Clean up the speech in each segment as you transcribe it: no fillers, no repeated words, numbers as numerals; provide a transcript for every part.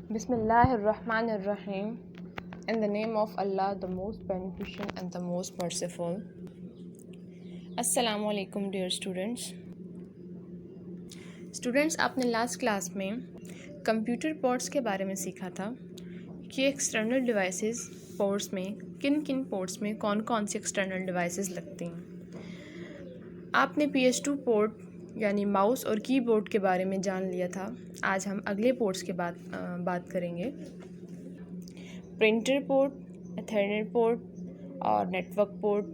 Bismillahirrahmanirrahim. In the name of Allah, the most beneficent and the most merciful. Assalamu alaikum dear students. Students, आपने last class में computer ports के बारे में सीखा था कि एक्सटर्नल डिवाइसेस पोर्ट्स में किन किन पोर्ट्स में कौन कौन सी एक्सटर्नल डिवाइसेस लगती हैं। आपने PS2 पोर्ट यानी माउस और कीबोर्ड के बारे में जान लिया था। आज हम अगले पोर्ट्स के बात करेंगे। प्रिंटर पोर्ट, एथरनेट पोर्ट और network port,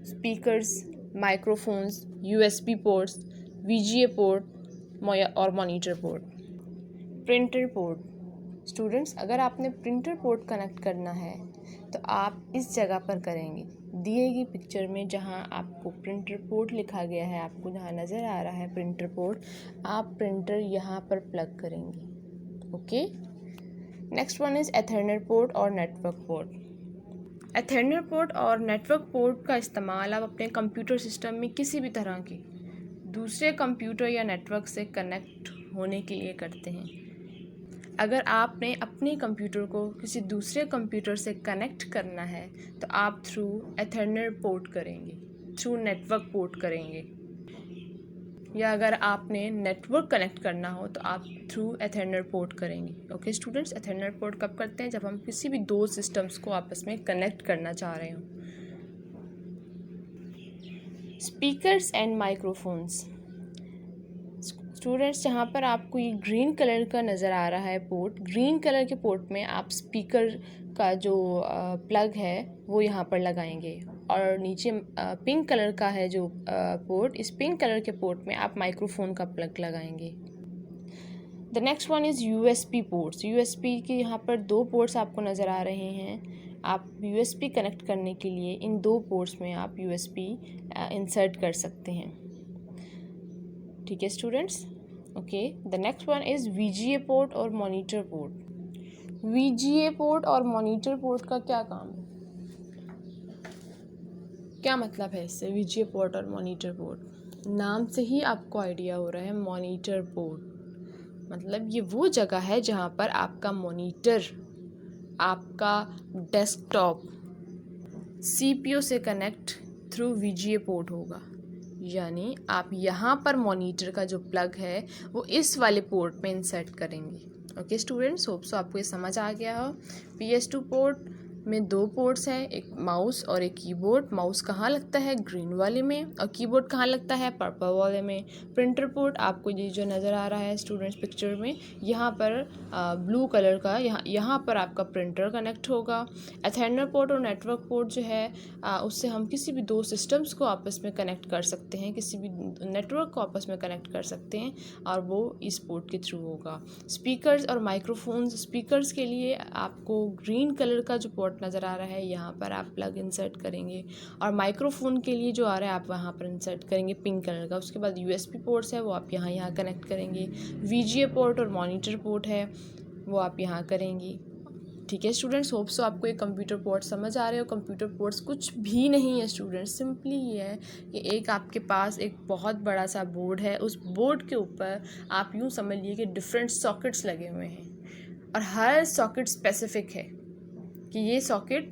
speakers, microphones, USB ports, VGA port और monitor port. Printer port students, अगर आपने प्रिंटर पोर्ट कनेक्ट करना है तो आप इस जगह पर करेंगे। दिए गई पिक्चर में जहां आपको प्रिंटर पोर्ट लिखा गया है, आपको जहां नज़र आ रहा है प्रिंटर पोर्ट, आप प्रिंटर यहां पर प्लग करेंगे। Okay. Next one is Ethernet port और नेटवर्क पोर्ट। एथरनेट पोर्ट और नेटवर्क पोर्ट का इस्तेमाल आप अपने कंप्यूटर सिस्टम में किसी भी तरह के दूसरे कंप्यूटर या नेटवर्क से कनेक्ट होने के लिए करते हैं। अगर आपने अपने कंप्यूटर को किसी दूसरे कंप्यूटर से कनेक्ट करना है तो आप थ्रू एथरनेट पोर्ट करेंगे, थ्रू नेटवर्क पोर्ट करेंगे। या अगर आपने नेटवर्क कनेक्ट करना हो तो आप थ्रू एथरनेट पोर्ट करेंगे। ओके स्टूडेंट्स, एथरनेट पोर्ट कब करते हैं? जब हम किसी भी दो सिस्टम्स को आपस में कनेक्ट करना चाह रहे हों। स्पीकर्स एंड माइक्रोफोन्स स्टूडेंट्स, जहाँ पर आपको ये ग्रीन कलर का नज़र आ रहा है पोर्ट, ग्रीन कलर के पोर्ट में आप स्पीकर का जो प्लग है वो यहाँ पर लगाएंगे और नीचे पिंक कलर का है जो पोर्ट, इस पिंक कलर के पोर्ट में आप माइक्रोफोन का प्लग लगाएंगे। The next one is USB ports. USB के यहाँ पर दो पोर्ट्स आपको नज़र आ रहे हैं। आप USB कनेक्ट करने के लिए इन दो पोर्ट्स में आप USB इंसर्ट कर सकते हैं। ठीक है students. Okay, the next one is VGA port और मॉनिटर पोर्ट। VGA पोर्ट और मॉनिटर पोर्ट का क्या काम है, क्या मतलब है इससे? VGA पोर्ट और मॉनिटर पोर्ट, नाम से ही आपको आइडिया हो रहा है। मॉनिटर पोर्ट मतलब ये वो जगह है जहाँ पर आपका मॉनिटर, आपका डेस्कटॉप CPU से कनेक्ट थ्रू VGA पोर्ट होगा। यानी आप यहाँ पर मॉनिटर का जो प्लग है वो इस वाले पोर्ट में इंसर्ट करेंगे। ओके स्टूडेंट्स, होप सो आपको ये समझ आ गया हो। PS2 पोर्ट में दो पोर्ट्स हैं, एक माउस और एक कीबोर्ड। माउस कहाँ लगता है? ग्रीन वाले में, और कीबोर्ड कहाँ लगता है? पर्पल वाले में। प्रिंटर पोर्ट आपको ये जो नज़र आ रहा है स्टूडेंट्स पिक्चर में, यहाँ पर ब्लू कलर का यहाँ पर आपका प्रिंटर कनेक्ट होगा। एथरनेट पोर्ट और नेटवर्क पोर्ट जो है उससे हम किसी भी दो सिस्टम्स को आपस में कनेक्ट कर सकते हैं, किसी भी नेटवर्क को आपस में कनेक्ट कर सकते हैं और वो इस पोर्ट के थ्रू होगा। स्पीकर्स और माइक्रोफोन्स, स्पीकर्स के लिए आपको ग्रीन कलर का जो पोर्ट नज़र आ रहा है यहाँ पर आप प्लग इंसर्ट करेंगे, और माइक्रोफोन के लिए जो आ रहा है आप वहाँ पर इंसर्ट करेंगे पिंक कलर का। उसके बाद USB पोर्ट्स है वो आप यहाँ कनेक्ट करेंगे। VGA पोर्ट और मॉनिटर पोर्ट है वो आप यहाँ करेंगे। ठीक है स्टूडेंट्स, होप सो आपको ये कंप्यूटर पोर्ट समझ आ रहे हो। कंप्यूटर पोर्ट्स कुछ भी नहीं है स्टूडेंट्स, सिंपली ये है कि एक आपके पास एक बहुत बड़ा सा बोर्ड है, उस बोर्ड के ऊपर आप यूँ समझ लिए कि डिफरेंट सॉकेट्स लगे हुए हैं और हर सॉकेट स्पेसिफिक है कि ये सॉकेट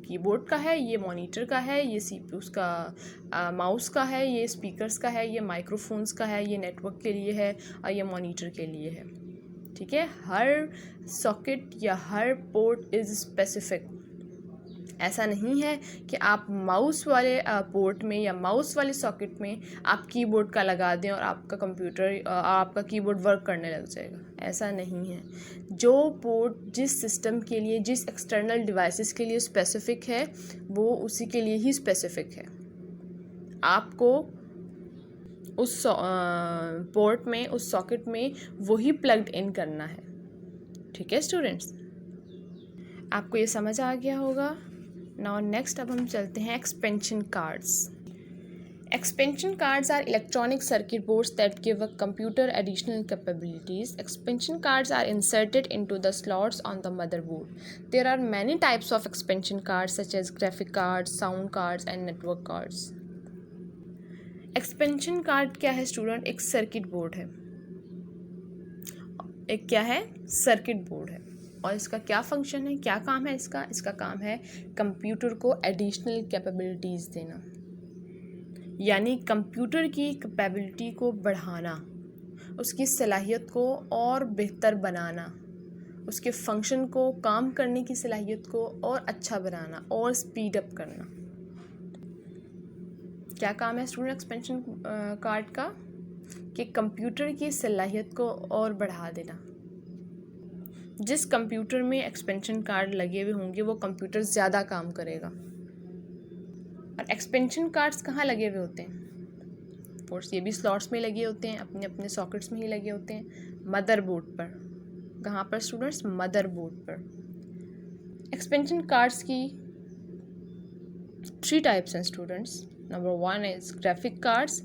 कीबोर्ड का है, ये मॉनिटर का है, ये CPU का माउस का है, ये स्पीकर्स का है, ये माइक्रोफोन्स का है, ये नेटवर्क के लिए है और ये मॉनिटर के लिए है। ठीक है, हर सॉकेट या हर पोर्ट इज़ स्पेसिफिक। ऐसा नहीं है कि आप माउस वाले पोर्ट में या माउस वाले सॉकेट में आप कीबोर्ड का लगा दें और आपका कंप्यूटर आपका कीबोर्ड वर्क करने लग जाएगा। ऐसा नहीं है। जो पोर्ट जिस सिस्टम के लिए, जिस एक्सटर्नल डिवाइसेस के लिए स्पेसिफिक है वो उसी के लिए ही स्पेसिफिक है। आपको उस पोर्ट में, उस सॉकेट में वही प्लग्ड इन करना है। ठीक है स्टूडेंट्स, आपको ये समझ आ गया होगा। नाउ नेक्स्ट अब हम चलते हैं expansion cards. Expansion cards are electronic circuit boards that give a computer additional capabilities. Expansion cards are inserted into the slots on the motherboard. There are many types of expansion cards such as graphic cards, sound cards and network cards. Expansion card क्या है student? एक circuit board है एक क्या है, circuit board है। और इसका क्या फंक्शन है, क्या काम है इसका? इसका काम है कंप्यूटर को एडिशनल कैपेबिलिटीज़ देना, यानी कंप्यूटर की कैपेबिलिटी को बढ़ाना, उसकी सलाहियत को और बेहतर बनाना, उसके फंक्शन को, काम करने की सलाहियत को और अच्छा बनाना और स्पीड अप करना। क्या काम है स्टूडेंट एक्सपेंशन कार्ड का? कि कंप्यूटर की सलाहियत को और बढ़ा देना। जिस कंप्यूटर में एक्सपेंशन कार्ड लगे हुए होंगे वो कंप्यूटर ज़्यादा काम करेगा। और एक्सपेंशन कार्ड्स कहाँ लगे हुए होते हैं? कोर्स ये भी स्लॉट्स में लगे होते हैं, अपने अपने सॉकेट्स में ही लगे होते हैं, मदरबोर्ड पर। कहाँ पर स्टूडेंट्स? मदरबोर्ड पर। एक्सपेंशन कार्ड्स की 3 टाइप्स हैं students. Number 1 is graphic cards,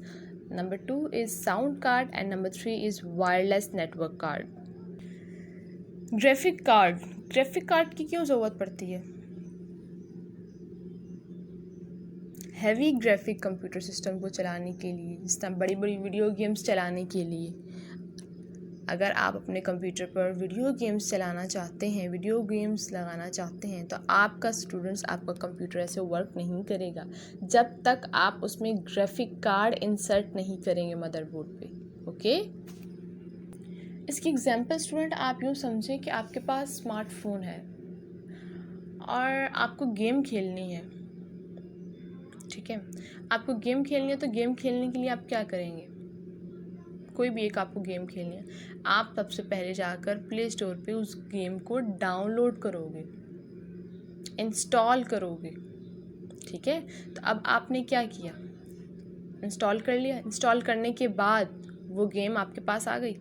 number 2 is sound card and number 3 is wireless network card. Graphic card की क्यों ज़रूरत पड़ती है? हैवी ग्राफिक कंप्यूटर सिस्टम को चलाने के लिए, जिस तरह बड़ी बड़ी वीडियो गेम्स चलाने के लिए। अगर आप अपने कंप्यूटर पर वीडियो गेम्स चलाना चाहते हैं, वीडियो गेम्स लगाना चाहते हैं, तो आपका कंप्यूटर ऐसे वर्क नहीं करेगा जब तक आप उसमें ग्राफिक कार्ड इंसर्ट नहीं करेंगे मदरबोर्ड पे। ओके, इसकी एग्जांपल स्टूडेंट आप यूँ समझें कि आपके पास स्मार्टफोन है और आपको गेम खेलनी है। ठीक है, आपको गेम खेलनी है, तो गेम खेलने के लिए आप क्या करेंगे? कोई भी एक आपको गेम खेलनी है, आप सबसे पहले जाकर प्ले स्टोर पे उस गेम को डाउनलोड करोगे, इंस्टॉल करोगे। ठीक है, तो अब आपने क्या किया? इंस्टॉल कर लिया। इंस्टॉल करने के बाद वो गेम आपके पास आ गई।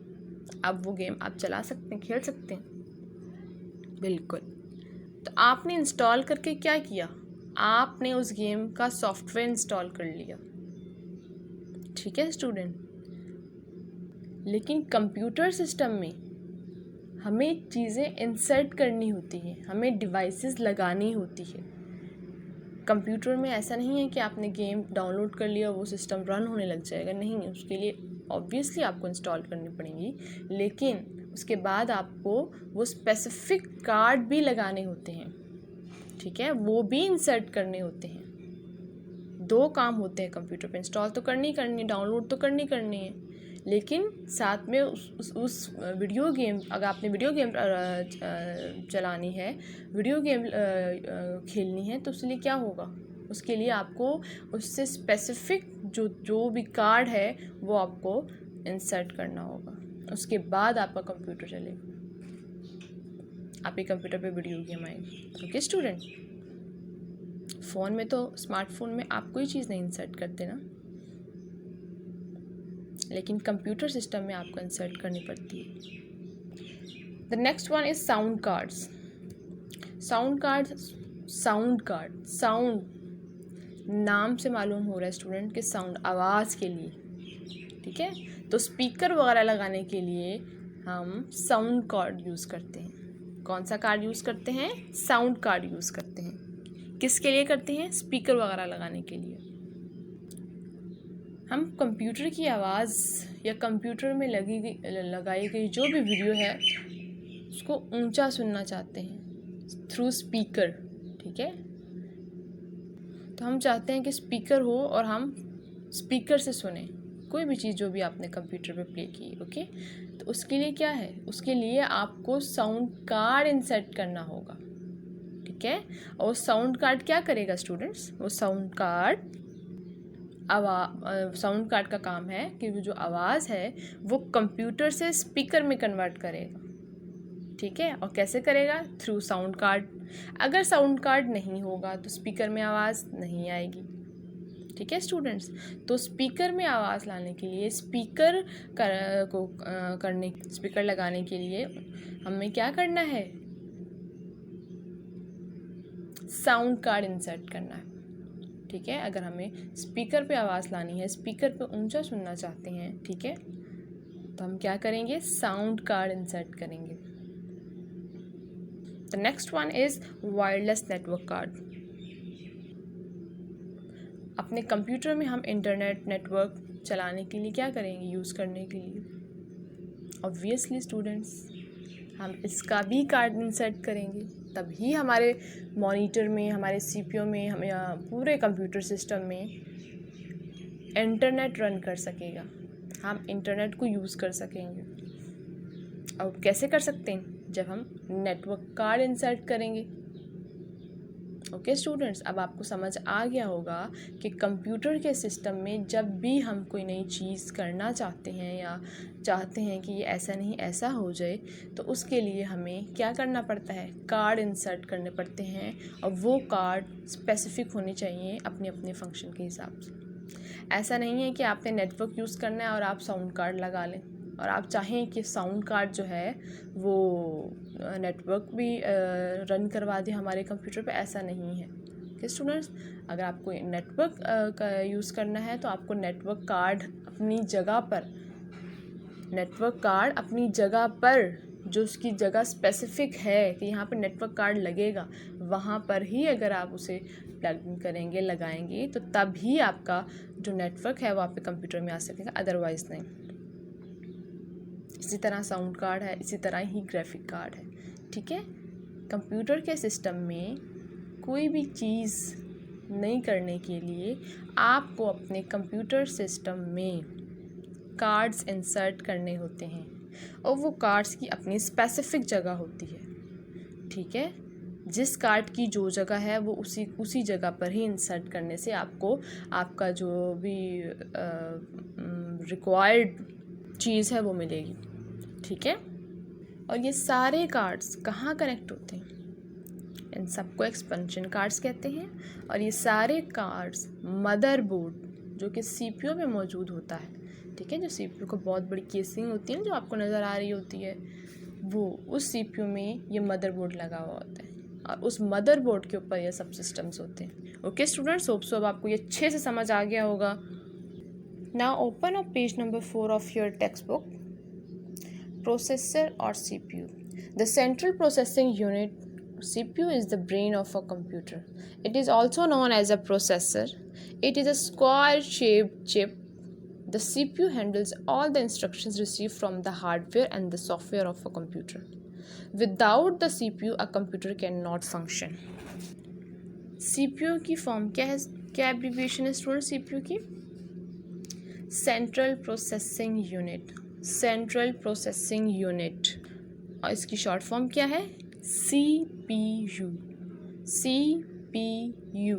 अब वो गेम आप चला सकते हैं, खेल सकते हैं। बिल्कुल। तो आपने इंस्टॉल करके क्या किया? आपने उस गेम का सॉफ्टवेयर इंस्टॉल कर लिया। ठीक है स्टूडेंट, लेकिन कंप्यूटर सिस्टम में हमें चीज़ें इंसर्ट करनी होती हैं, हमें डिवाइसेस लगानी होती है। कंप्यूटर में ऐसा नहीं है कि आपने गेम डाउनलोड कर लिया वो सिस्टम रन होने लग जाएगा। नहीं, उसके लिए ऑब्वियसली आपको इंस्टॉल करनी पड़ेगी, लेकिन उसके बाद आपको वो स्पेसिफिक कार्ड भी लगाने होते हैं। ठीक है, वो भी इंसर्ट करने होते हैं। 2 काम होते हैं कंप्यूटर पे। इंस्टॉल तो करनी है, डाउनलोड तो करनी है, लेकिन साथ में उस वीडियो गेम, अगर आपने वीडियो गेम चलानी है, वीडियो गेम खेलनी है, तो उसके लिए क्या होगा? उसके लिए आपको उससे स्पेसिफिक जो भी कार्ड है वो आपको इंसर्ट करना होगा। उसके बाद आपका कंप्यूटर चलेगा, आपके कंप्यूटर पे वीडियो गेम आएगी। ओके स्टूडेंट, फ़ोन में तो, स्मार्टफोन में आप कोई चीज़ नहीं इंसर्ट करते ना, लेकिन कंप्यूटर सिस्टम में आपको इंसर्ट करनी पड़ती है। The next one is sound cards. Sound नाम से मालूम हो रहा है स्टूडेंट कि साउंड, आवाज़ के लिए। ठीक है, तो स्पीकर वगैरह लगाने के लिए हम साउंड कार्ड यूज़ करते हैं। कौन सा कार्ड यूज़ करते हैं? साउंड कार्ड यूज़ करते हैं। किसके लिए करते हैं? स्पीकर वगैरह लगाने के लिए। हम कंप्यूटर की आवाज़ या कंप्यूटर में लगाई गई जो भी वीडियो है उसको ऊंचा सुनना चाहते हैं थ्रू स्पीकर। ठीक है, तो हम चाहते हैं कि स्पीकर हो और हम स्पीकर से सुने कोई भी चीज़ जो भी आपने कंप्यूटर पे प्ले की। ओके, तो उसके लिए क्या है? उसके लिए आपको साउंड कार्ड इंसर्ट करना होगा। ठीक है, और साउंड कार्ड क्या करेगा स्टूडेंट्स? वो साउंड कार्ड का काम है कि जो आवाज़ है वो कंप्यूटर से स्पीकर में कन्वर्ट करेगा। ठीक है, और कैसे करेगा? Through sound card. अगर साउंड कार्ड नहीं होगा तो स्पीकर में आवाज़ नहीं आएगी। ठीक है स्टूडेंट्स, तो स्पीकर में आवाज़ लाने के लिए, स्पीकर लगाने के लिए हमें क्या करना है? साउंड कार्ड इंसर्ट करना है। ठीक है, अगर हमें स्पीकर पे आवाज़ लानी है, स्पीकर पे ऊंचा सुनना चाहते हैं, ठीक है, तो हम क्या करेंगे? साउंड कार्ड इंसर्ट करेंगे। The next one is wireless network card. अपने कंप्यूटर में हम इंटरनेट नेटवर्क चलाने के लिए क्या करेंगे? यूज़ करने के लिए ऑब्वियसली स्टूडेंट्स, हम इसका भी कार्ड इंसर्ट करेंगे, तभी हमारे मॉनिटर में, हमारे सीपीयू में, हमें पूरे कंप्यूटर सिस्टम में इंटरनेट रन कर सकेगा, हम इंटरनेट को यूज़ कर सकेंगे। और कैसे कर सकते हैं? जब हम नेटवर्क कार्ड इंसर्ट करेंगे। ओके स्टूडेंट्स, अब आपको समझ आ गया होगा कि कंप्यूटर के सिस्टम में जब भी हम कोई नई चीज़ करना चाहते हैं या चाहते हैं कि ये ऐसा नहीं ऐसा हो जाए, तो उसके लिए हमें क्या करना पड़ता है? कार्ड इंसर्ट करने पड़ते हैं, और वो कार्ड स्पेसिफिक होने चाहिए अपने अपने फंक्शन के हिसाब से। ऐसा नहीं है कि आपने नेटवर्क यूज़ करना है और आप साउंड कार्ड लगा लें और आप चाहें कि साउंड कार्ड जो है वो नेटवर्क भी रन करवा दे हमारे कंप्यूटर पे। ऐसा नहीं है कि स्टूडेंट्स, अगर आपको नेटवर्क का यूज़ करना है तो आपको नेटवर्क कार्ड अपनी जगह पर जो उसकी जगह स्पेसिफिक है कि यहाँ पर नेटवर्क कार्ड लगेगा, वहाँ पर ही अगर आप उसे प्लग इन करेंगे, लगाएंगे, तो तभी आपका जो नेटवर्क है वो आपके कंप्यूटर में आ सकेगा, अदरवाइज़ नहीं। इसी तरह साउंड कार्ड है, इसी तरह ही ग्राफिक कार्ड है। ठीक है, कंप्यूटर के सिस्टम में कोई भी चीज़ नहीं करने के लिए आपको अपने कंप्यूटर सिस्टम में कार्ड्स इंसर्ट करने होते हैं, और वो कार्ड्स की अपनी स्पेसिफिक जगह होती है। ठीक है, जिस कार्ड की जो जगह है वो उसी जगह पर ही इंसर्ट करने से आपको आपका जो भी रिक्वायर्ड चीज़ है वो मिलेगी। ठीक है, और ये सारे कार्ड्स कहाँ कनेक्ट होते हैं? इन सबको एक्सपेंशन कार्ड्स कहते हैं, और ये सारे कार्ड्स मदरबोर्ड जो कि सीपीयू में मौजूद होता है, ठीक है, जो सीपीयू को बहुत बड़ी केसिंग होती है जो आपको नज़र आ रही होती है, वो उस सीपीयू में ये मदरबोर्ड लगा हुआ होता है, और उस मदरबोर्ड के ऊपर ये सब सिस्टम्स होते हैं। ओके स्टूडेंट्स, होप सो अब आपको ये अच्छे से समझ आ गया होगा। Now open up page number 4 of your text book, processor और CPU. The central processing unit CPU is the brain of a computer. It is also known as a processor. It is a square-shaped chip. The CPU handles all the instructions received from the hardware and the software of a computer. Without the CPU, a computer cannot function. CPU की form क्या है? क्या abbreviation है student CPU की? Central processing unit. Central processing unit, और इसकी short form क्या है? CPU। CPU।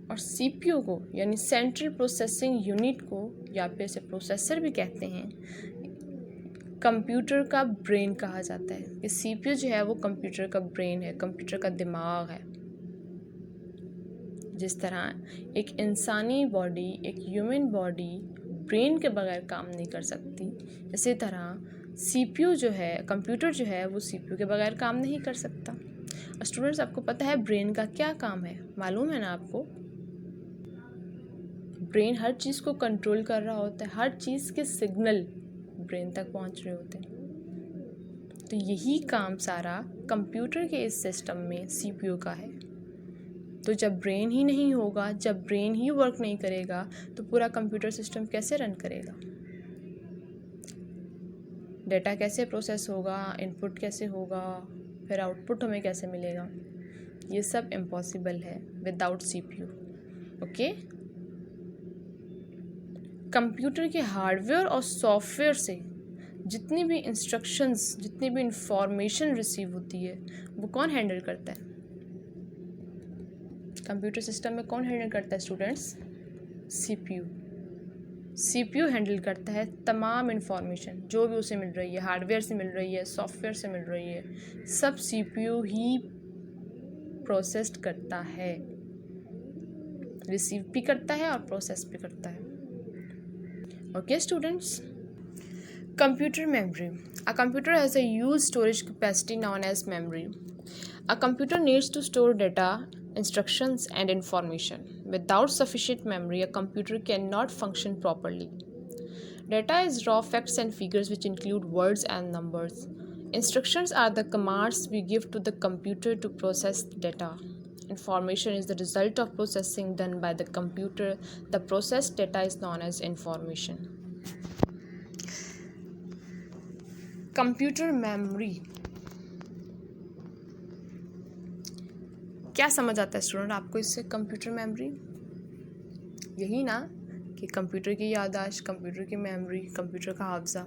और CPU को यानी सेंट्रल प्रोसेसिंग यूनिट को, या फिर इसे प्रोसेसर भी कहते हैं, कंप्यूटर का ब्रेन कहा जाता है। कि CPU जो है वो कंप्यूटर का ब्रेन है, कंप्यूटर का दिमाग है। जिस तरह एक इंसानी बॉडी, एक ह्यूमन बॉडी ब्रेन के बगैर काम नहीं कर सकती, इसी तरह CPU जो है, कंप्यूटर जो है, वो CPU के बगैर काम नहीं कर सकता। और स्टूडेंट्स, आपको पता है ब्रेन का क्या काम है? मालूम है ना आपको? ब्रेन हर चीज़ को कंट्रोल कर रहा होता है, हर चीज़ के सिग्नल ब्रेन तक पहुंच रहे होते हैं। तो यही काम सारा कंप्यूटर के इस सिस्टम में CPU का है। तो जब ब्रेन ही नहीं होगा, जब ब्रेन ही वर्क नहीं करेगा, तो पूरा कंप्यूटर सिस्टम कैसे रन करेगा? डेटा कैसे प्रोसेस होगा? इनपुट कैसे होगा? फिर आउटपुट हमें कैसे मिलेगा? ये सब इम्पॉसिबल है विदाउट CPU। ओके, कंप्यूटर के हार्डवेयर और सॉफ्टवेयर से जितनी भी इंस्ट्रक्शंस, जितनी भी इंफॉर्मेशन रिसीव होती है, वो कौन हैंडल करता है? कंप्यूटर सिस्टम में कौन हैंडल करता है स्टूडेंट्स? CPU। CPU हैंडल करता है तमाम इंफॉर्मेशन जो भी उसे मिल रही है, हार्डवेयर से मिल रही है, सॉफ्टवेयर से मिल रही है, सब CPU ही प्रोसेस्ड करता है, रिसीव भी करता है और प्रोसेस भी करता है। Okay students, computer memory. A computer has a huge storage capacity known as memory. A computer needs to store data, instructions and information. Without sufficient memory, a computer cannot function properly. Data is raw facts and figures which include words and numbers. Instructions are the commands we give to the computer to process data. Information is the result of processing done by the computer. The processed data is known as information. Computer memory क्या समझ आता है student आपको इससे? Computer memory यही ना कि computer की याददाश्त, कंप्यूटर की मेमोरी, कंप्यूटर का हाफजा।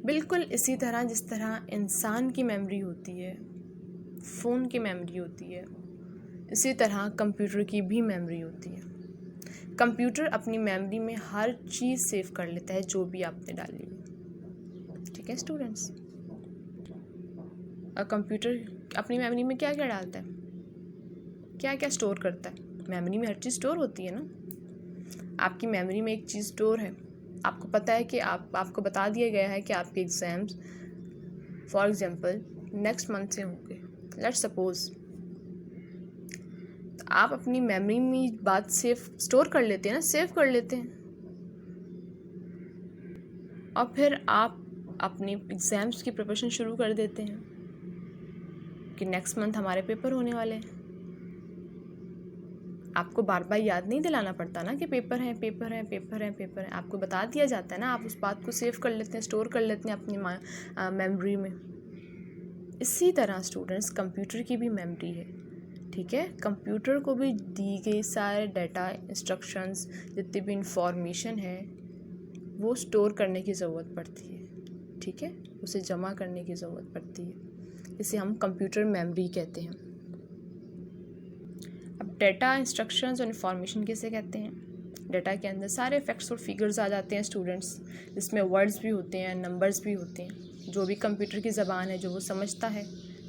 बिल्कुल इसी तरह जिस तरह इंसान की मेमोरी होती है, फ़ोन की मेमोरी होती है, इसी तरह कंप्यूटर की भी मेमोरी होती है। कंप्यूटर अपनी मेमोरी में हर चीज़ सेव कर लेता है जो भी आपने डाली है। ठीक है स्टूडेंट्स? और कंप्यूटर अपनी मेमोरी में क्या क्या डालता है, क्या क्या स्टोर करता है? मेमोरी में हर चीज़ स्टोर होती है ना। आपकी मेमोरी में एक चीज़ स्टोर है, आपको पता है कि आपको बता दिया गया है कि आपके exams for example next month से होंगे, लेट्स सपोज। तो आप अपनी मेमोरी में बात स्टोर कर लेते हैं ना, सेव कर लेते हैं, और फिर आप अपने एग्ज़ाम्स की प्रिपरेशन शुरू कर देते हैं कि नेक्स्ट मंथ हमारे पेपर होने वाले हैं। आपको बार बार याद नहीं दिलाना पड़ता ना कि पेपर हैं, पेपर हैं, पेपर हैं, पेपर हैं। आपको बता दिया जाता है ना, आप उस बात को सेव कर लेते हैं, स्टोर कर लेते हैं अपनी मेमोरी में। इसी तरह स्टूडेंट्स कंप्यूटर की भी मेमोरी है। ठीक है, कंप्यूटर को भी दी गई सारे डाटा, इंस्ट्रक्शंस, जितनी भी इंफॉर्मेशन है वो स्टोर करने की ज़रूरत पड़ती है। ठीक है, उसे जमा करने की ज़रूरत पड़ती है, इसे हम कंप्यूटर मेमोरी कहते हैं। अब डाटा, इंस्ट्रक्शंस और इन्फॉर्मेशन किसे कहते हैं? डाटा के अंदर सारे फैक्ट्स और फिगर्स आ जाते हैं स्टूडेंट्स, जिसमें वर्ड्स भी होते हैं, नंबर्स भी होते हैं, जो भी कंप्यूटर की ज़बान है जो वो समझता है।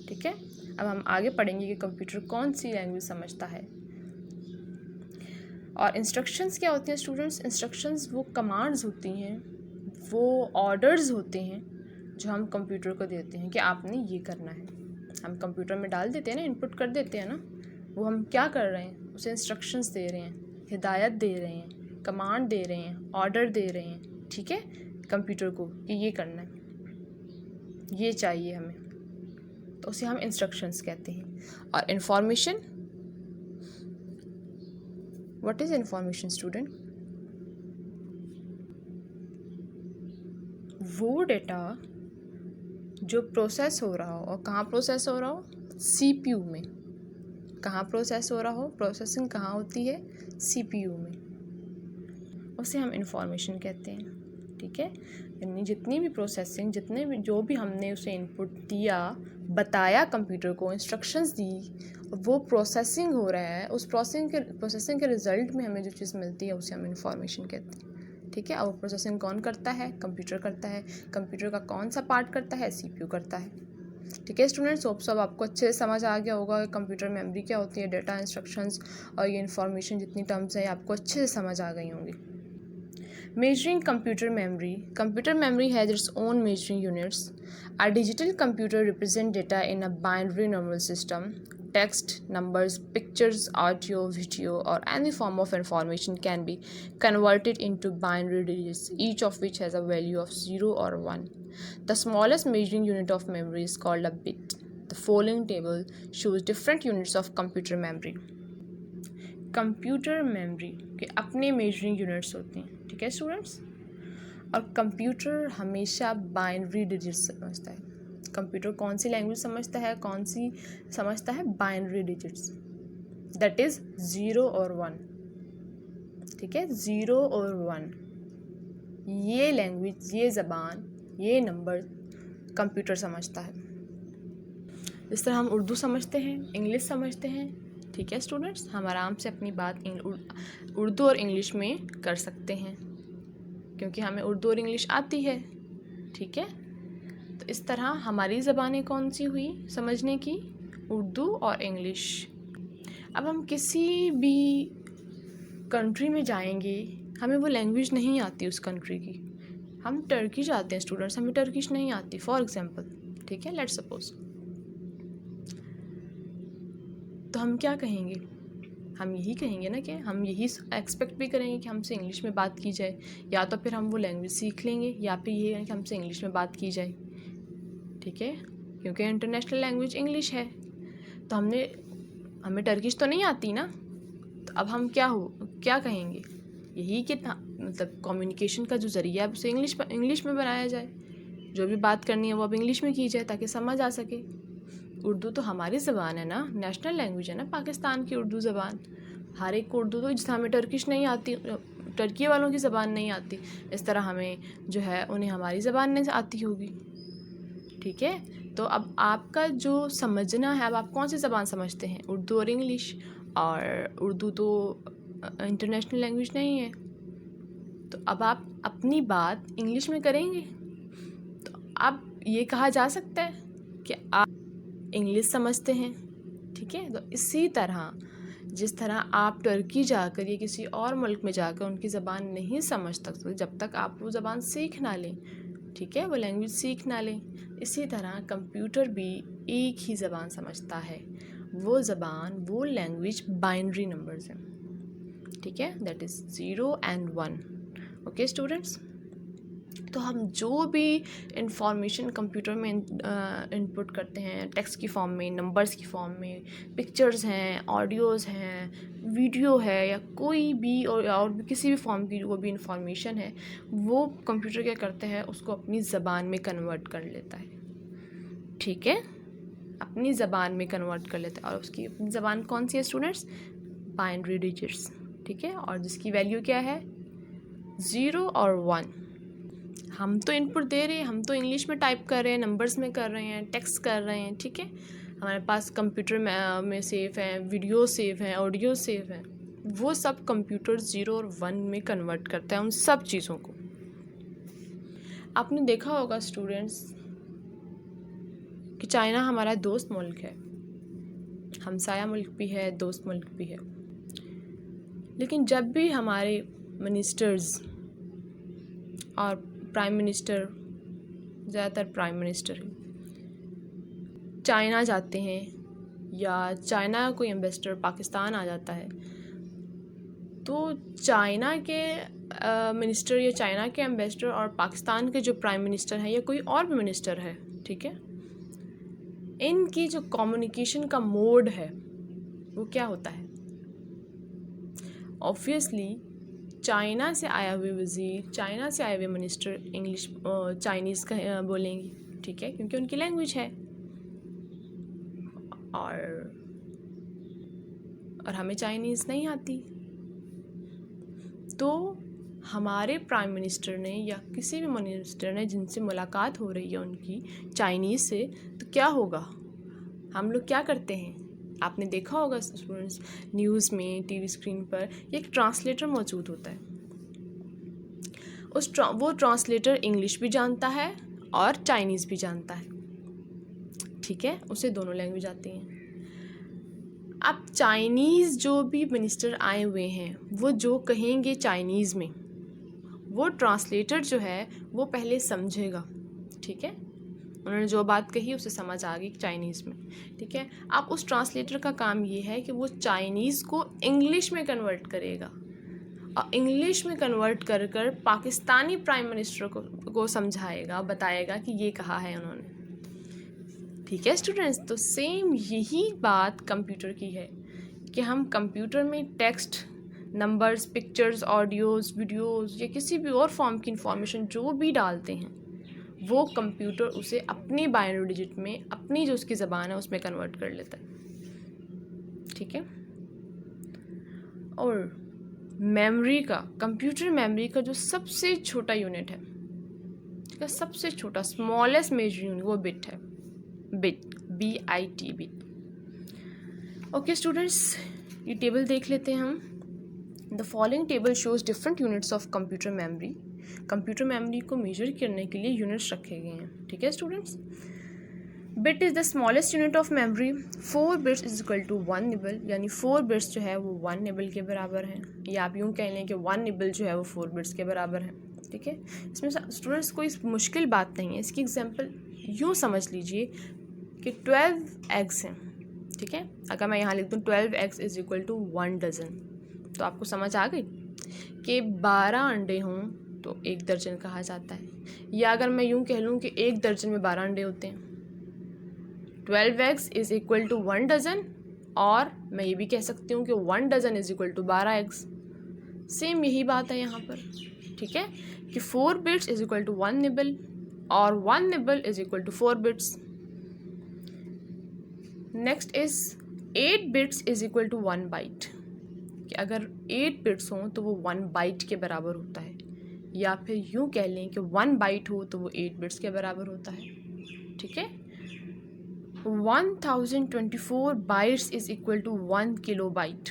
ठीक है, अब हम आगे पढ़ेंगे कि कंप्यूटर कौन सी लैंग्वेज समझता है। और इंस्ट्रक्शंस क्या होती हैं स्टूडेंट्स? इंस्ट्रक्शंस वो कमांड्स होती हैं, वो ऑर्डर्स होते हैं जो हम कंप्यूटर को देते हैं कि आपने ये करना है। हम कंप्यूटर में डाल देते हैं ना, इनपुट कर देते हैं ना, वो हम क्या कर रहे हैं? उसे इंस्ट्रक्शंस दे रहे हैं, हिदायत दे रहे हैं, कमांड दे रहे हैं, ऑर्डर दे रहे हैं। ठीक है, कंप्यूटर को कि ये करना है, ये चाहिए हमें, तो उसे हम इंस्ट्रक्शंस कहते हैं। और information, what is information student? वो डेटा जो प्रोसेस हो रहा हो, और कहाँ प्रोसेस हो रहा हो? CPU में। कहाँ प्रोसेस हो रहा हो? प्रोसेसिंग कहाँ होती है? CPU में, उसे हम इंफॉर्मेशन कहते हैं। ठीक है, यानी जितनी भी प्रोसेसिंग, जितने भी जो भी हमने उसे इनपुट दिया, बताया कंप्यूटर को, इंस्ट्रक्शंस दी, वो प्रोसेसिंग हो रहा है, उस प्रोसेसिंग के रिजल्ट में हमें जो चीज़ मिलती है उसे हम इंफॉर्मेशन कहते हैं। ठीक है, और प्रोसेसिंग कौन करता है? कंप्यूटर करता है। कंप्यूटर का कौन सा पार्ट करता है? CPU करता है। ठीक है स्टूडेंट्स, होप सब आपको अच्छे से समझ आ गया होगा कंप्यूटर मेमोरी क्या होती है, डाटा, इंस्ट्रक्शंस और ये इन्फॉर्मेशन जितनी टर्म्स है आपको अच्छे से समझ आ गई होंगी। Measuring computer memory. Computer memory has its own measuring units. A digital computer represents data in a binary number system. Text, numbers, pictures, audio, video, or any form of information can be converted into binary digits, each of which has a value of 0 or 1. The smallest measuring unit of memory is called a bit. The following table shows different units of computer memory. Computer memory के अपने measuring units होते हैं। ठीक है students, और computer हमेशा binary digits समझता है। कंप्यूटर कौन सी लैंग्वेज समझता है? कौन सी समझता है? बाइनरी डिजिट्स, दैट इज़ 0 और 1। ठीक है, 0 और 1, ये लैंग्वेज, ये ज़बान, ये नंबर कंप्यूटर समझता है। जिस तरह हम उर्दू समझते हैं, इंग्लिश समझते हैं। ठीक है स्टूडेंट्स, हम आराम से अपनी बात उर्दू और इंग्लिश में कर सकते हैं क्योंकि हमें उर्दू और इंग्लिश आती है। ठीक है, तो इस तरह हमारी ज़बानें कौन सी हुई समझने की? उर्दू और इंग्लिश। अब हम किसी भी कंट्री में जाएंगे, हमें वो लैंग्वेज नहीं आती उस कंट्री की। हम टर्की जाते हैं स्टूडेंट्स, हमें टर्किश नहीं आती फॉर एग्जांपल। ठीक है, लेट्स सपोज, तो हम क्या कहेंगे? हम यही कहेंगे ना कि हम यही एक्सपेक्ट भी करेंगे कि हमसे इंग्लिश में बात की जाए, या तो फिर हम वो लैंग्वेज सीख लेंगे या फिर ये है कि हमसे इंग्लिश में बात की जाए। ठीक है, क्योंकि इंटरनेशनल लैंग्वेज इंग्लिश है, तो हमें टर्किश तो नहीं आती ना, तो अब हम क्या कहेंगे? यही कि मतलब कम्युनिकेशन का जो ज़रिया है उसे इंग्लिश में बनाया जाए। जो भी बात करनी है वो अब इंग्लिश में की जाए ताकि समझ आ सके। उर्दू तो हमारी ज़बान है ना, नेशनल लैंग्वेज है ना पाकिस्तान की उर्दू ज़बान। हर एक को उर्दू तो, जिस हमें टर्किश नहीं आती, टर्की वालों की ज़बान नहीं आती, इस तरह हमें जो है उन्हें हमारी ज़बान नहीं आती होगी। ठीक है, तो अब आपका जो समझना है, अब आप कौन सी ज़बान समझते हैं, उर्दू और इंग्लिश। और उर्दू तो इंटरनेशनल लैंग्वेज नहीं है, तो अब आप अपनी बात इंग्लिश में करेंगे तो अब ये कहा जा सकता है कि आप इंग्लिश समझते हैं। ठीक है, तो इसी तरह जिस तरह आप टर्की जाकर या किसी और मुल्क में जाकर उनकी ज़बान नहीं समझ सकते जब तक आप वो ज़बान सीख ना लें, ठीक है, वो लैंग्वेज सीख ना लें, इसी तरह कंप्यूटर भी एक ही ज़बान समझता है। वो ज़बान, वो लैंग्वेज बाइनरी नंबर्स हैं। ठीक है, that is 0 and 1। Okay students, तो हम जो भी इंफॉर्मेशन कंप्यूटर में इनपुट करते हैं, टेक्स्ट की फॉर्म में, नंबर्स की फॉर्म में, पिक्चर्स हैं, ऑडियोज़ हैं, वीडियो है, या कोई भी और भी किसी भी फॉर्म की वो भी इंफॉर्मेशन है, वो कंप्यूटर क्या करता है, उसको अपनी ज़बान में कन्वर्ट कर लेता है। ठीक है, अपनी ज़बान में कन्वर्ट कर लेता है, और उसकी अपनी ज़बान कौन सी है स्टूडेंट्स, बाइनरी डिजिट्स। ठीक है, और जिसकी वैल्यू क्या है, 0 और 1। हम तो इनपुट दे रहे हैं, हम तो इंग्लिश में टाइप कर रहे हैं, नंबर्स में कर रहे हैं, टेक्स्ट कर रहे हैं। ठीक है, हमारे पास कंप्यूटर में सेव है, वीडियो सेव है, ऑडियो सेव है, वो सब कंप्यूटर 0 और 1 में कन्वर्ट करता है उन सब चीज़ों को। आपने देखा होगा स्टूडेंट्स कि चाइना हमारा दोस्त मुल्क है, हमसाया मुल्क भी है, दोस्त मुल्क भी है, लेकिन जब भी हमारे मिनिस्टर्स और प्राइम मिनिस्टर, ज़्यादातर प्राइम मिनिस्टर चाइना जाते हैं, या चाइना का कोई एम्बेसडर पाकिस्तान आ जाता है, तो चाइना के मिनिस्टर या चाइना के एम्बेसडर और पाकिस्तान के जो प्राइम मिनिस्टर हैं या कोई और भी मिनिस्टर है, ठीक है, इनकी जो कम्युनिकेशन का मोड है वो क्या होता है। ऑब्वियसली चाइना से आया हुए वज़ीर, चाइना से आए हुए मिनिस्टर इंग्लिश चाइनीज़ का बोलेंगे। ठीक है, क्योंकि उनकी लैंग्वेज है, और हमें चाइनीज़ नहीं आती। तो हमारे प्राइम मिनिस्टर ने या किसी भी मिनिस्टर ने जिनसे मुलाकात हो रही है उनकी चाइनीज़ से, तो क्या होगा, हम लोग क्या करते हैं, आपने देखा होगा स्टूडेंट्स, न्यूज़ में, टीवी स्क्रीन पर एक ट्रांसलेटर मौजूद होता है। वो ट्रांसलेटर इंग्लिश भी जानता है और चाइनीज़ भी जानता है। ठीक है, उसे दोनों लैंग्वेज आती हैं। अब चाइनीज़ जो भी मिनिस्टर आए हुए हैं वो जो कहेंगे चाइनीज़ में, वो ट्रांसलेटर जो है वो पहले समझेगा। ठीक है, उन्होंने जो बात कही उसे समझ आ गई चाइनीज़ में। ठीक है, अब उस ट्रांसलेटर का काम ये है कि वो चाइनीज़ को इंग्लिश में कन्वर्ट करेगा, और इंग्लिश में कन्वर्ट कर कर पाकिस्तानी प्राइम मिनिस्टर को समझाएगा, बताएगा कि ये कहा है उन्होंने। ठीक है स्टूडेंट्स, तो सेम यही बात कंप्यूटर की है कि हम कंप्यूटर में text, numbers, pictures, audios, videos या किसी भी और फॉर्म की इंफॉर्मेशन जो भी डालते हैं, वो कंप्यूटर उसे अपनी बाइनरी डिजिट में, अपनी जो उसकी ज़बान है उसमें कन्वर्ट कर लेता है। ठीक है, और मेमोरी का, कंप्यूटर मेमोरी का जो सबसे छोटा यूनिट है, ठीक है, सबसे छोटा स्मॉलेस्ट मेजर यूनिट, वो बिट है, bit, BIT, bit. Okay students, ये टेबल देख लेते हैं हम। The following table shows different units of computer memory. Computer memory को मेजर करने के लिए यूनिट्स रखे गए हैं। ठीक है students, bit is the smallest unit of memory. 4 bits is equal to 1 nibble, यानी 4 बिट्स जो है वो 1 निबल के बराबर हैं, या आप यूँ कह लें कि 1 निबल जो है वो 4 बिट्स के बराबर है। ठीक है, इसमें स्टूडेंट्स कोई मुश्किल बात नहीं है। इसकी एग्जांपल यूँ समझ लीजिए कि 12 एग्स हैं। ठीक है, अगर मैं यहाँ लिख दूँ 12 eggs is equal to 1 dozen, तो आपको समझ आ गई कि 12 अंडे हों तो 1 दर्जन कहा जाता है। या अगर मैं यूँ कह लूँ कि 1 दर्जन में 12 अंडे होते हैं, 12 eggs is equal to 1 dozen, और मैं ये भी कह सकती हूँ कि 1 dozen is equal to 12 eggs. Same यही बात है यहाँ पर। ठीक है, कि 4 bits is equal to 1 nibble, और 1 nibble is equal to 4 bits. Next is 8 bits is equal to 1 byte, कि अगर 8 बिट्स हों तो वो 1 बाइट के बराबर होता है, या फिर यूँ कह लें कि 1 बाइट हो तो वो 8 बिट्स के बराबर होता है। ठीक है, 1024 bytes is equal to 1 kilo byte,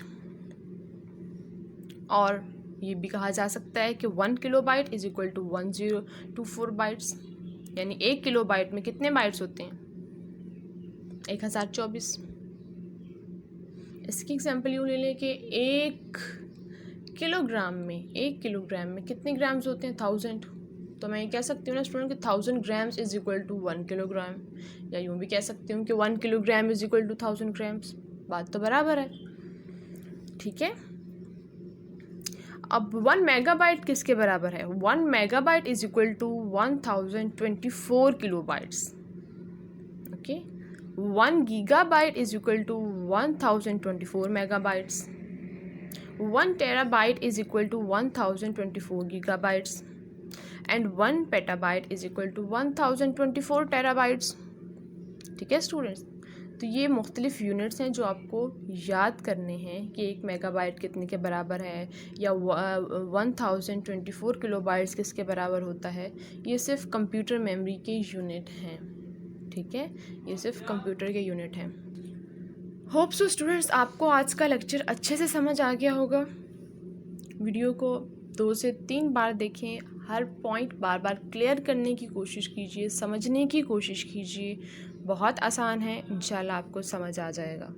और ये भी कहा जा सकता है कि 1 kilo byte is equal to 1024 bytes, यानी 1 किलो बाइट में कितने बाइट्स होते हैं? 1024। इसकी एग्जांपल यूँ ले लें कि 1 किलोग्राम में कितने ग्राम्स होते हैं? 1000। तो मैं ये कह सकती हूँ ना स्टूडेंट कि 1000 grams is equal to 1 kilogram, या यूँ भी कह सकती हूँ कि 1 kilogram is equal to 1000 grams. बात तो बराबर है। ठीक है, अब 1 मेगाबाइट किसके बराबर है? 1 megabyte is equal to 1024 kilobytes. Okay, 1 gigabyte is equal to 1024 megabytes. 1 terabyte is equal to 1024 gigabytes, and 1 petabyte is equal to 1024 terabytes. ठीक है स्टूडेंट्स, तो ये मुख्तलिफ यूनिट्स हैं जो आपको याद करने हैं कि 1 मेगाबाइट कितने के बराबर है, या 1024 किलोबाइट्स किसके बराबर होता है। ये सिर्फ कंप्यूटर मेमोरी के यूनिट हैं। ठीक है, ये सिर्फ कंप्यूटर के यूनिट हैं। होप सो स्टूडेंट्स आपको आज का लेक्चर अच्छे से समझ आ गया होगा। वीडियो को 2 से 3 बार देखें, हर पॉइंट बार बार क्लियर करने की कोशिश कीजिए, समझने की कोशिश कीजिए। बहुत आसान है, इंशाल्लाह आपको समझ आ जाएगा।